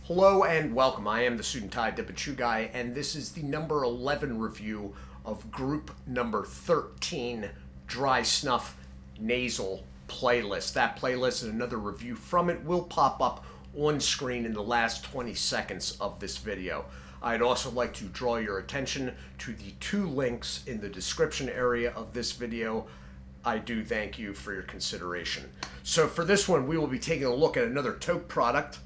Hello and welcome. I am the Suit&Tie Dip&ChewGuy, and this is the number 11 review of group number 13, Dry Snuff Nasal Playlist. That playlist and another review from it will pop up on screen in the last 20 seconds of this video. I'd also like to draw your attention to the two links in the description area of this video. I do thank you for your consideration. So for this one, we will be taking a look at another Toque product.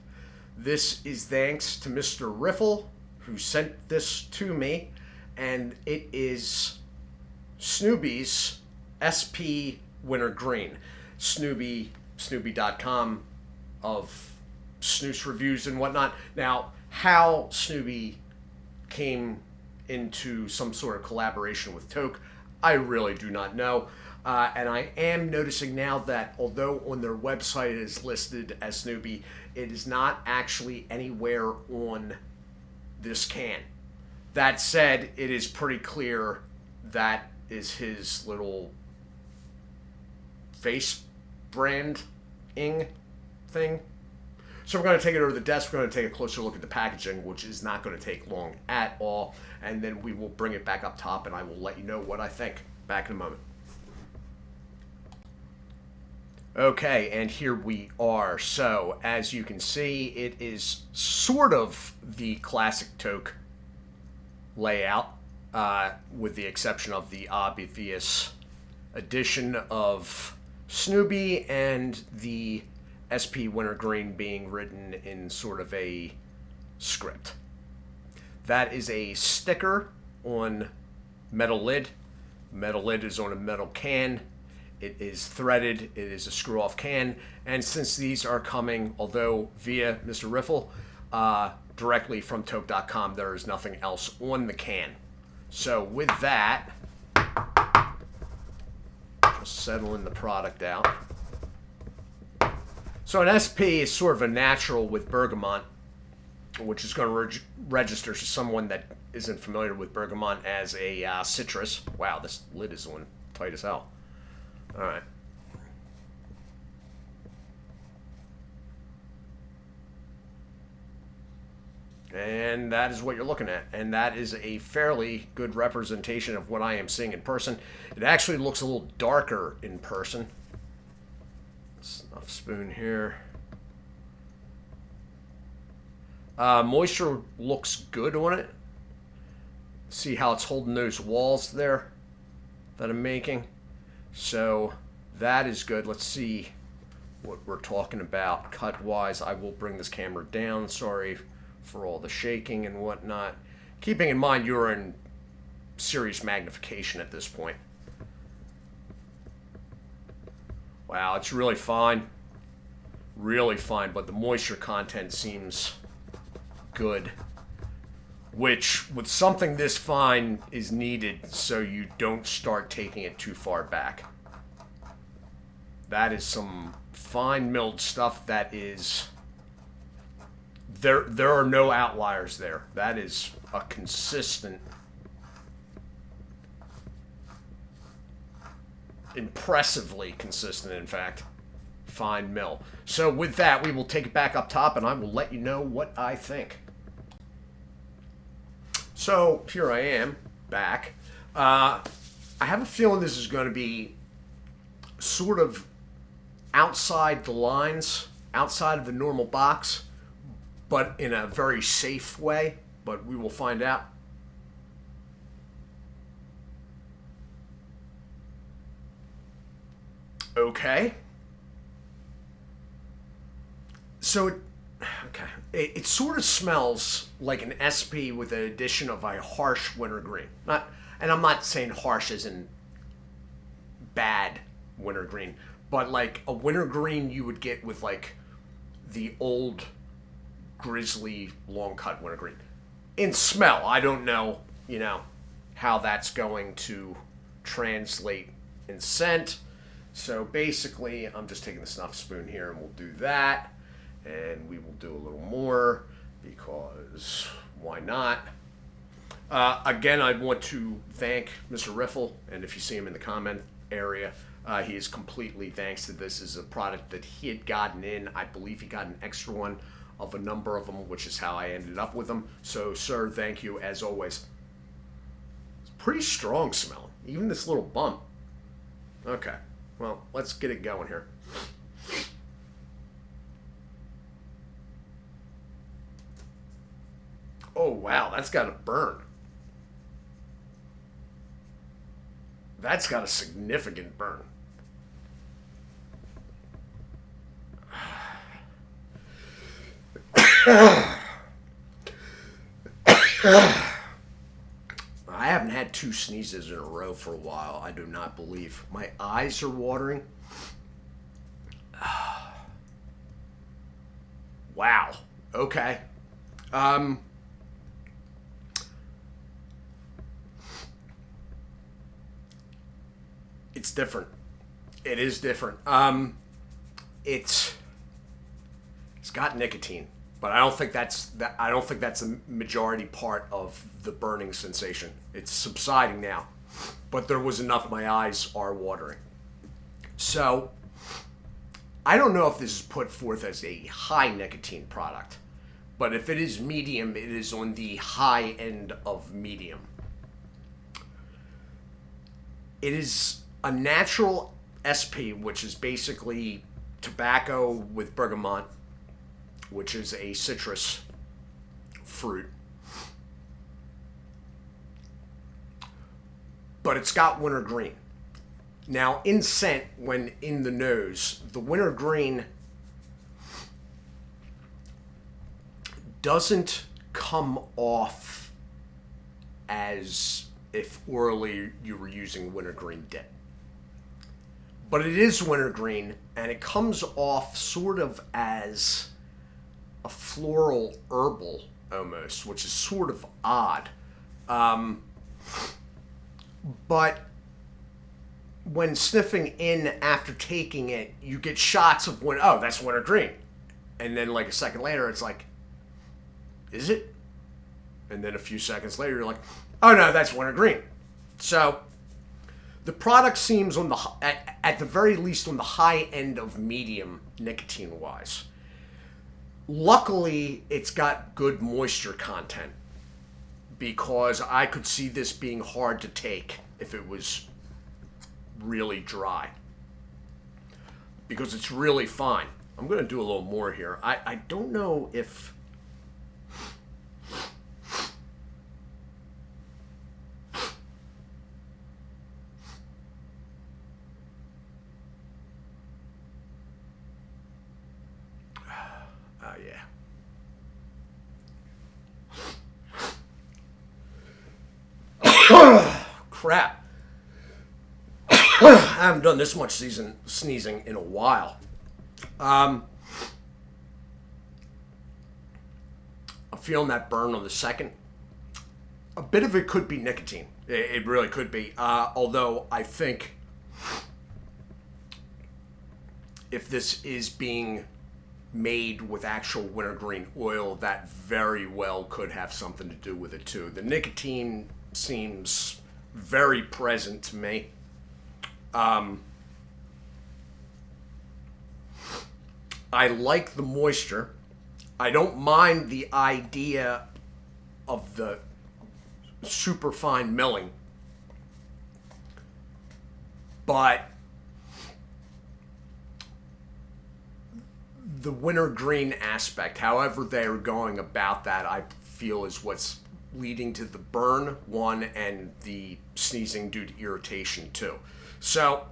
This is thanks to Mr. Riffle, who sent this to me, and it is Snoopy's SP Wintergreen. Snoopy.com of snooze reviews and whatnot. Now, how Snoopy came into some sort of collaboration with Toque, I really do not know. And I am noticing now that although on their website it is listed as Snoopy, it is not actually anywhere on this can. That said, it is pretty clear that is his little face branding thing. So we're going to take it over to the desk. We're going to take a closer look at the packaging, which is not going to take long at all. And then we will bring it back up top, and I will let you know what I think. Back in a moment. Okay, and here we are. So, as you can see, it is sort of the classic Toque layout, with the exception of the obvious addition of Snoopy and the SP Wintergreen being written in sort of a script. That is a sticker on metal lid. Metal lid is on a metal can. It is threaded. It is a screw-off can. And since these are coming, although via Mr. Riffle, directly from Toque.com, there is nothing else on the can. So with that, just settling the product out. So an SP is sort of a natural with bergamot, which is going to register to someone that isn't familiar with bergamot as a citrus. Wow, this lid is on tight as hell. All right. And that is what you're looking at. And that is a fairly good representation of what I am seeing in person. It actually looks a little darker in person. Snuff spoon here. Moisture looks good on it. See how it's holding those walls there that I'm making? So that is good. Let's see what we're talking about cut-wise. I will bring this camera down. Sorry for all the shaking and whatnot. Keeping in mind you're in serious magnification at this point. Wow, it's really fine. Really fine, but the moisture content seems good. Which, with something this fine, is needed so you don't start taking it too far back. That is some fine milled stuff that is... There are no outliers there. That is a consistent... Impressively consistent, in fact, fine mill. So with that, we will take it back up top, and I will let you know what I think. So, here I am, back. I have a feeling this is going to be sort of outside the lines, outside of the normal box, but in a very safe way, but we will find out. Okay. So, it sort of smells like an SP with an addition of a harsh wintergreen. And I'm not saying harsh as in bad wintergreen, but like a wintergreen you would get with like the old grizzly long cut wintergreen. In smell, I don't know, how that's going to translate in scent. So basically, I'm just taking the snuff spoon here and we'll do that. And we will do a little more because why not? Again, I want to thank Mr. Riffle, and if you see him in the comment area, he is completely thanks to this. This is a product that he had gotten in. I believe he got an extra one of a number of them, which is how I ended up with them. So, sir, thank you as always. It's pretty strong smell, even this little bump. Okay, well, let's get it going here. Oh, wow, that's got a burn. That's got a significant burn. I haven't had 2 sneezes in a row for a while, I do not believe. My eyes are watering. Wow. Okay. It's different. It is different. It's got nicotine, but I don't think that's a majority part of the burning sensation. It's subsiding now, but there was enough. My eyes are watering. So I don't know if this is put forth as a high nicotine product, but if it is medium, it is on the high end of medium. It is a natural SP, which is basically tobacco with bergamot, which is a citrus fruit. But it's got wintergreen. Now, in scent, when in the nose, the wintergreen doesn't come off as if orally you were using wintergreen dip. But it is wintergreen, and it comes off sort of as a floral herbal almost, which is sort of odd. But when sniffing in after taking it, you get shots of oh, that's wintergreen. And then like a second later, it's like, is it? And then a few seconds later, you're like, oh no, that's wintergreen. So the product seems on the at the very least on the high end of medium nicotine wise. Luckily, it's got good moisture content, because I could see this being hard to take if it was really dry, because it's really fine. I'm going to do a little more here. I don't know if crap. I haven't done this much sneezing in a while. I'm feeling that burn on the second. A bit of it could be nicotine. It really could be. Although I think if this is being made with actual wintergreen oil, that very well could have something to do with it too. The nicotine seems very present to me. I like the moisture. I don't mind the idea of the super fine milling, but the wintergreen aspect, however they're going about that, I feel is what's leading to the burn, one, and the sneezing due to irritation, two. So,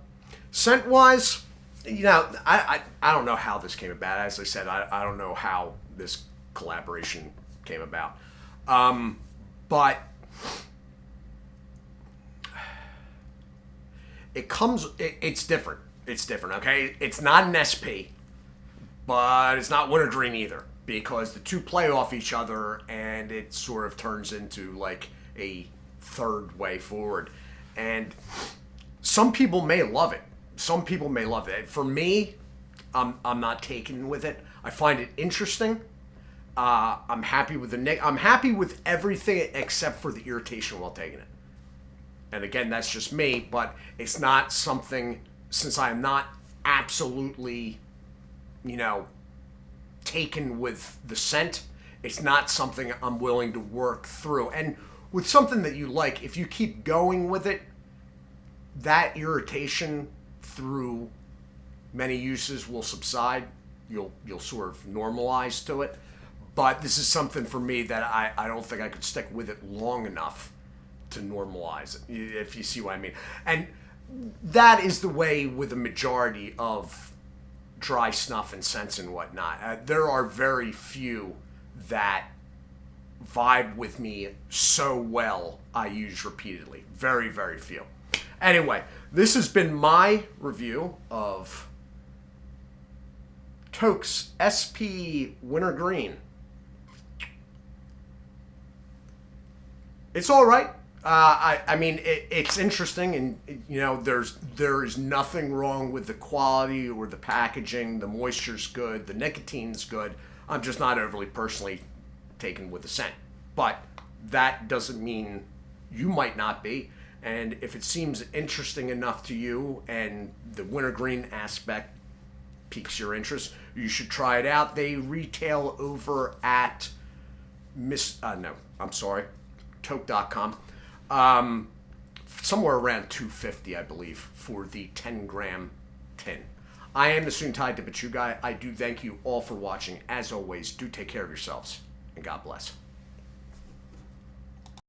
scent-wise, I don't know how this came about. As I said, I don't know how this collaboration came about. But it's different. It's different, okay? It's not an SP, but it's not wintergreen either, because the two play off each other, and it sort of turns into like a third way forward. And some people may love it. Some people may love it. For me, I'm not taken with it. I find it interesting. I'm happy with I'm happy with everything except for the irritation while taking it. And again, that's just me, but it's not something, since I am not absolutely, taken with the scent. It's not something I'm willing to work through. And with something that you like, if you keep going with it, that irritation through many uses will subside. You'll sort of normalize to it. But this is something for me that I don't think I could stick with it long enough to normalize it, if you see what I mean. And that is the way with the majority of dry snuff and scents and whatnot. There are very few that vibe with me so well I use repeatedly. Very, very few. Anyway, this has been my review of Toque's SP Wintergreen. It's all right. I mean, it's interesting, and you know, there is nothing wrong with the quality or the packaging. The moisture's good, the nicotine's good. I'm just not overly personally taken with the scent, but that doesn't mean you might not be. And if it seems interesting enough to you, and the wintergreen aspect piques your interest, you should try it out. They retail over at Toque.com. Somewhere around $250, I believe, for the 10-gram tin. I am the Suit&Tie Dip&ChewGuy. I do thank you all for watching. As always, do take care of yourselves, and God bless.